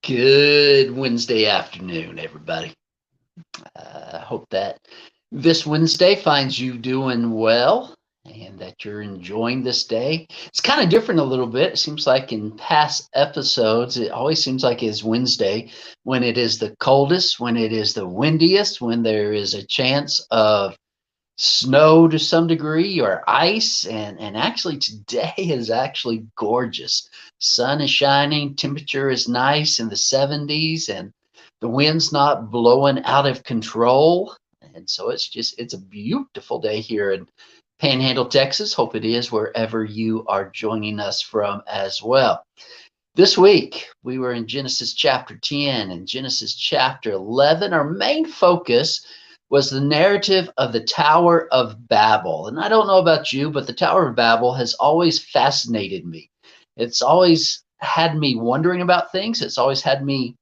Good Wednesday afternoon, everybody. I hope that this Wednesday finds you doing well and that you're enjoying this day. It's kind of different a little bit. It seems like in past episodes, it always seems like it's Wednesday when it is the coldest, when it is the windiest, when there is a chance of snow to some degree or ice, and actually today is actually gorgeous. Sun is shining, temperature is nice in the 70s, and the wind's not blowing out of control. And so it's a beautiful day here in Panhandle, Texas. Hope it is wherever you are joining us from as well. This week, we were in Genesis chapter 10 and Genesis chapter 11. Our main focus was the narrative of the Tower of Babel. And I don't know about you, but the Tower of Babel has always fascinated me. It's always had me wondering about things. It's always had me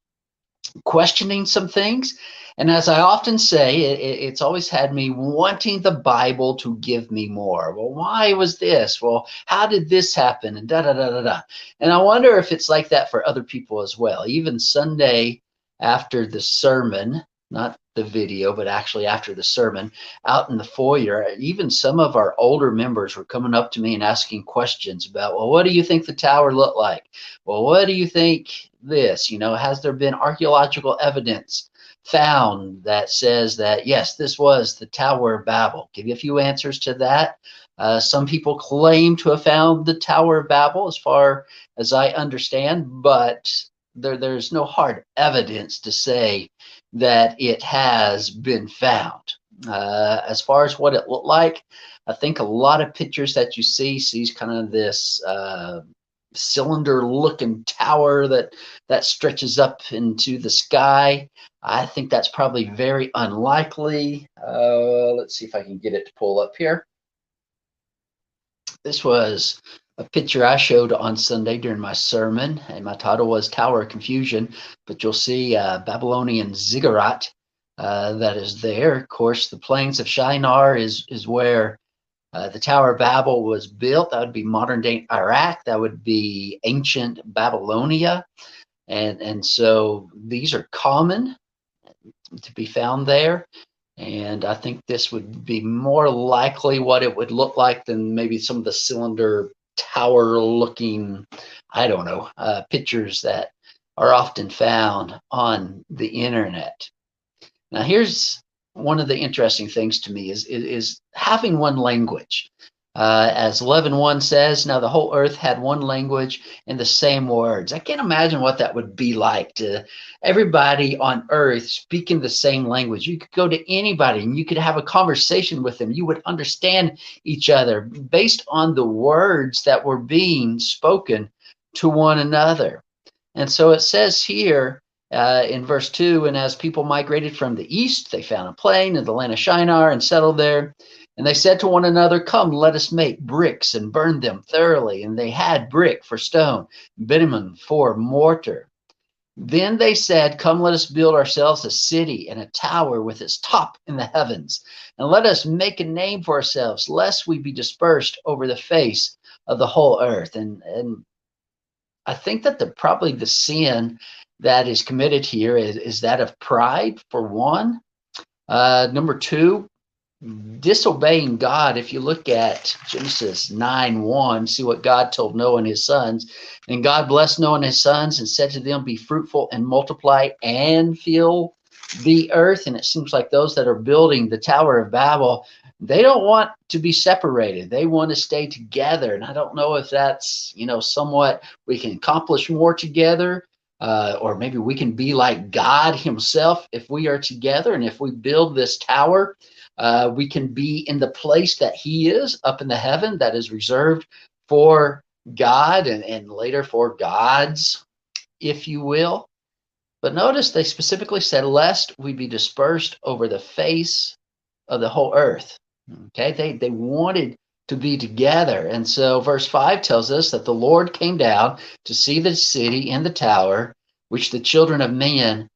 questioning some things. And as I often say, it's always had me wanting the Bible to give me more. Well, why was this? Well, how did this happen? And da da da da da. And I wonder if it's like that for other people as well. Even Sunday after the sermon, not the video, but actually after the sermon, out in the foyer, even some of our older members were coming up to me and asking questions about, well, what do you think the tower looked like? Well, what do you think this? Has there been archaeological evidence found that says that, yes, this was the Tower of Babel? Give you a few answers to that. Some people claim to have found the Tower of Babel, as far as I understand, but there's no hard evidence to say that it has been found. As far as what it looked like, I think a lot of pictures that you sees kind of this cylinder-looking tower that stretches up into the sky. I think that's probably very unlikely. Let's see if I can get it to pull up here. This was a picture I showed on Sunday during my sermon, and my title was Tower of Confusion, but you'll see Babylonian ziggurat that is there. Of course, the plains of Shinar is where the Tower of Babel was built. That would be modern-day Iraq. That would be ancient Babylonia. And so these are common to be found there. And I think this would be more likely what it would look like than maybe some of the cylinder tower looking, I don't know, pictures that are often found on the internet. Now, here's one of the interesting things to me is having one language. As 11:1 says, now the whole earth had one language and the same words. I can't imagine what that would be like to everybody on earth speaking the same language. You could go to anybody and you could have a conversation with them. You would understand each other based on the words that were being spoken to one another. And so it says here in verse 2, and as people migrated from the east, they found a plain in the land of Shinar and settled there. And they said to one another, come, let us make bricks and burn them thoroughly. And they had brick for stone, bitumen for mortar. Then they said, come, let us build ourselves a city and a tower with its top in the heavens. And let us make a name for ourselves, lest we be dispersed over the face of the whole earth. And I think that probably the sin that is committed here is that of pride, for one. Number two, disobeying God. If you look at Genesis 9:1, see what God told Noah and his sons. And God blessed Noah and his sons and said to them, be fruitful and multiply and fill the earth. And it seems like those that are building the Tower of Babel, they don't want to be separated. They want to stay together. And I don't know if that's, somewhat we can accomplish more together. Or maybe we can be like God himself if we are together. And if we build this tower, we can be in the place that he is up in the heaven that is reserved for God and later for gods, if you will. But notice they specifically said, lest we be dispersed over the face of the whole earth. Okay, they wanted to be together. And so verse 5 tells us that the Lord came down to see the city and the tower, which the children of men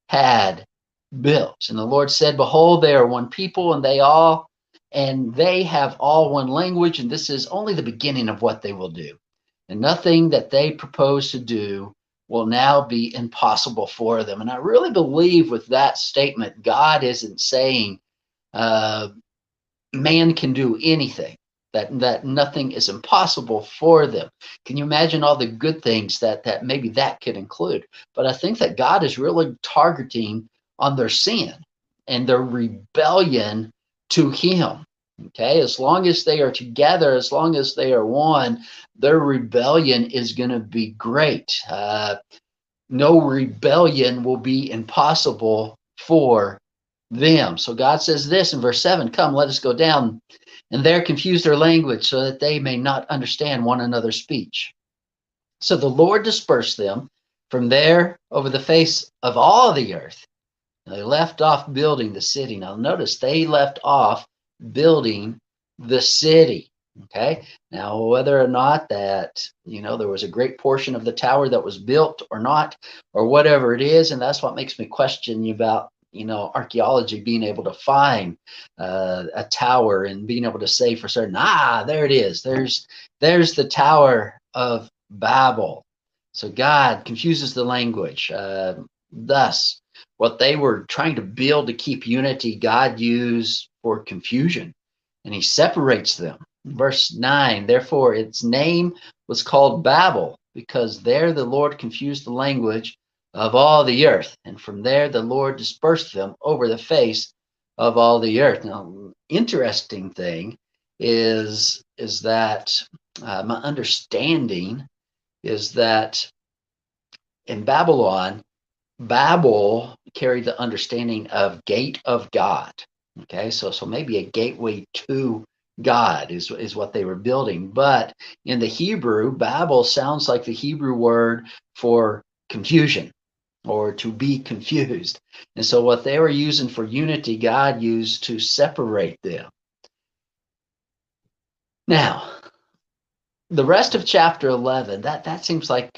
had built. And the Lord said, behold, they are one people, and they have all one language, and this is only the beginning of what they will do. And nothing that they propose to do will now be impossible for them. And I really believe with that statement, God isn't saying uh, man can do anything, that nothing is impossible for them. Can you imagine all the good things that maybe that could include? But I think that God is really targeting on their sin and their rebellion to him. Okay, as long as they are together, as long as they are one, their rebellion is going to be great. No rebellion will be impossible for them. So God says this in verse 7, come, let us go down and there confuse their language so that they may not understand one another's speech. So the Lord dispersed them from there over the face of all the earth. And they left off building the city. Now notice they left off building the city. Okay. Now, whether or not that, there was a great portion of the tower that was built or not, or whatever it is, and that's what makes me question about, archaeology being able to find a tower and being able to say for certain, there it is. There's the Tower of Babel. So God confuses the language. Thus, what they were trying to build to keep unity, God used for confusion, and he separates them. Verse 9, therefore its name was called Babel, because there the Lord confused the language of all the earth, and from there the Lord dispersed them over the face of all the earth. Now, interesting thing is that my understanding is that in Babylon, Babel carried the understanding of gate of God. Okay, so maybe a gateway to God is what they were building. But in the Hebrew, Babel sounds like the Hebrew word for confusion or to be confused. And so what they were using for unity, God used to separate them. Now, the rest of chapter 11, that seems like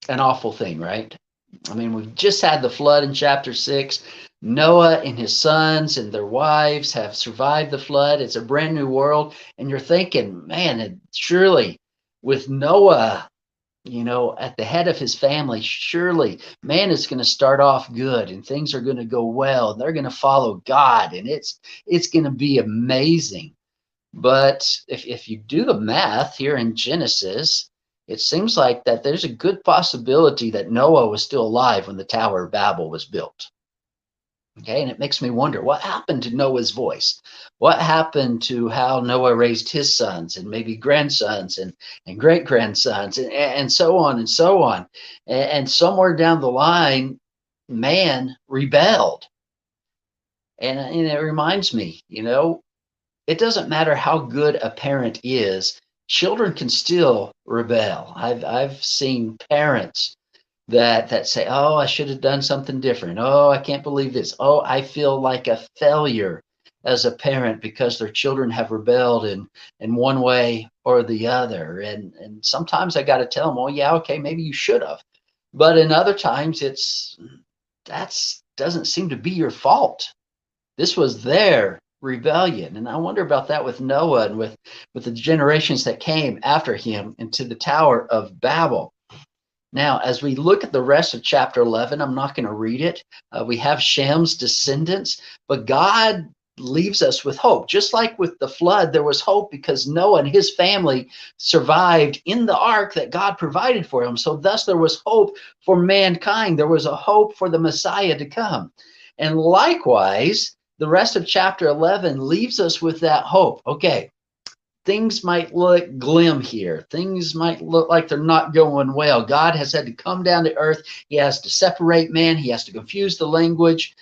an awful thing, right? I mean, we've just had the flood in chapter 6. Noah and his sons and their wives have survived the flood. It's a brand new world. And you're thinking, man, surely with Noah, at the head of his family, surely man is going to start off good and things are going to go well. And they're going to follow God and it's going to be amazing. But if you do the math here in Genesis, it seems like that there's a good possibility that Noah was still alive when the Tower of Babel was built. Okay, and it makes me wonder, what happened to Noah's voice? What happened to how Noah raised his sons and maybe grandsons and great-grandsons and so on and so on. And somewhere down the line, man rebelled. And it reminds me, it doesn't matter how good a parent is, children can still rebel. I've seen parents that say, oh, I should have done something different. Oh, I can't believe this. Oh, I feel like a failure as a parent because their children have rebelled in one way or the other. And sometimes I got to tell them, oh, yeah, okay, maybe you should have. But in other times, that doesn't seem to be your fault. This was their rebellion. And I wonder about that with Noah and with the generations that came after him into the Tower of Babel. Now, as we look at the rest of chapter 11, I'm not going to read it. We have Sham's descendants, but God leaves us with hope. Just like with the flood, there was hope because Noah and his family survived in the ark that God provided for him. So thus there was hope for mankind. There was a hope for the Messiah to come. And likewise, the rest of chapter 11 leaves us with that hope. Okay, things might look glim here. Things might look like they're not going well. God has had to come down to earth. He has to separate man. He has to confuse the language.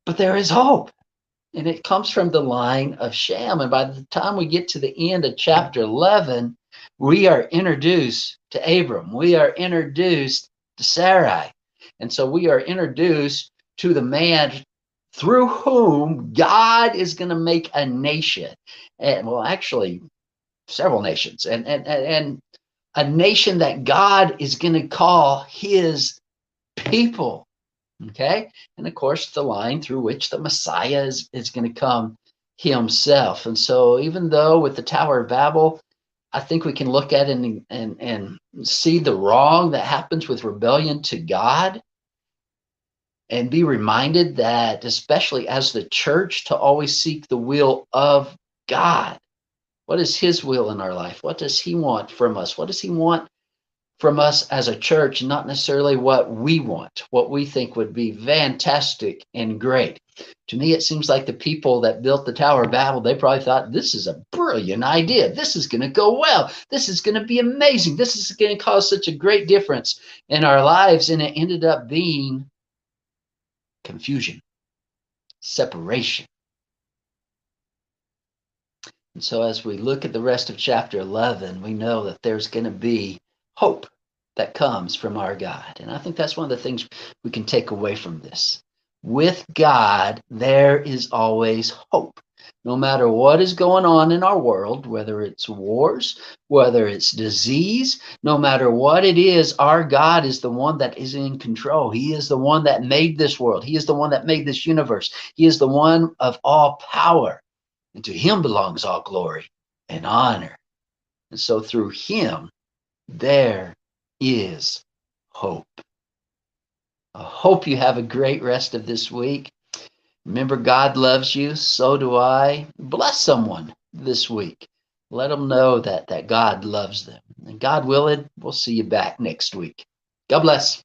But there is hope. And it comes from the line of Shem. And by the time we get to the end of chapter 11, we are introduced to Abram. We are introduced to Sarai. And so we are introduced to the man through whom God is going to make a nation. And well, actually, several nations. And a nation that God is going to call his people. Okay? And of course, the line through which the Messiah is going to come himself. And so even though with the Tower of Babel, I think we can look at it and see the wrong that happens with rebellion to God and be reminded that, especially as the church, to always seek the will of God. What is his will in our life? What does he want from us? What does he want from us as a church? Not necessarily what we want, what we think would be fantastic and great. To me, it seems like the people that built the Tower of Babel, they probably thought, this is a brilliant idea. This is going to go well. This is going to be amazing. This is going to cause such a great difference in our lives. And it ended up being confusion, separation. And so as we look at the rest of chapter 11, we know that there's going to be hope that comes from our God. And I think that's one of the things we can take away from this. With God, there is always hope. No matter what is going on in our world, whether it's wars, whether it's disease, no matter what it is, our God is the one that is in control. He is the one that made this world. He is the one that made this universe. He is the one of all power. And to him belongs all glory and honor. And so through him, there is hope. I hope you have a great rest of this week. Remember, God loves you. So do I. Bless someone this week. Let them know that God loves them. And God willing, we'll see you back next week. God bless.